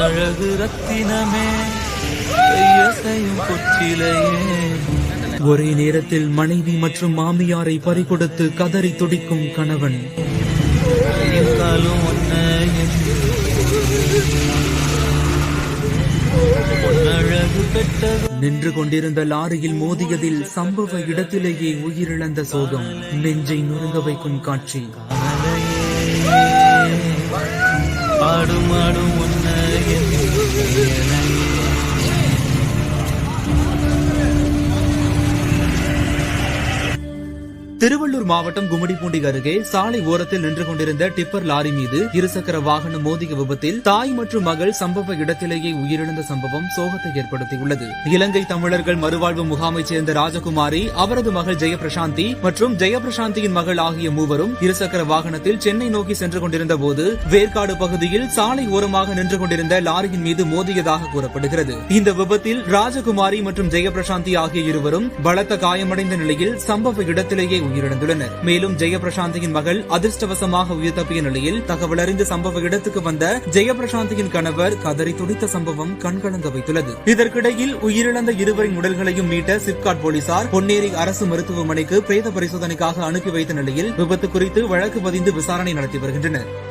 அழகு ரத்தினமே ஒரே நேரத்தில் மனைவி மற்றும் மாமியாரை பறிகொடுத்து கதறி துடிக்கும் கணவன். நின்று கொண்டிருந்த லாரியில் மோதியதில் சம்பவ இடத்திலேயே உயிரிழந்த சோகம் நெஞ்சை நுறுங்க வைக்கும் காட்சி. ஆடும் ஆடும் திருவள்ளூர் மாவட்டம் கும்மிடிப்பூண்டி அருகே சாலை ஓரத்தில் நின்று கொண்டிருந்த டிப்பர் லாரி மீது இருசக்கர வாகனம் மோதிய விபத்தில் தாய் மற்றும் மகள் சம்பவ இடத்திலேயே உயிரிழந்த சம்பவம் சோகத்தை ஏற்படுத்தியுள்ளது. இலங்கை தமிழர்கள் மறுவாழ்வு முகாமைச் சேர்ந்த ராஜகுமாரி, அவரது மகள் ஜெயபிரசாந்தி மற்றும் ஜெயபிரசாந்தியின் மகள் ஆகிய மூவரும் இருசக்கர வாகனத்தில் சென்னை நோக்கி சென்று கொண்டிருந்த போது வேர்க்காடு பகுதியில் சாலை ஓரமாக நின்று கொண்டிருந்த லாரியின் மீது மோதியதாக கூறப்படுகிறது. இந்த விபத்தில் ராஜகுமாரி மற்றும் ஜெயபிரசாந்தி ஆகிய இருவரும் பலத்த காயமடைந்த நிலையில் சம்பவ இடத்திலேயே உயிரிழந்துள்ளனர். மேலும் ஜெயபிரசாந்தியின் மகள் அதிர்ஷ்டவசமாக உயிர் தப்பிய நிலையில் தகவல் அறிந்து சம்பவ இடத்துக்கு வந்த ஜெயபிரசாந்தியின் கணவர் கதறி துடித்த சம்பவம் கண்கலங்க வைத்துள்ளது. இதற்கிடையில் உயிரிழந்த இருவரின் உடல்களையும் மீட்ட சிப்காட் போலீசார் பொன்னேரி அரசு மருத்துவமனைக்கு பிரேத பரிசோதனைக்காக அனுப்பி வைத்த நிலையில் விபத்து குறித்து வழக்கு பதிந்து விசாரணை நடத்தி வருகின்றனர்.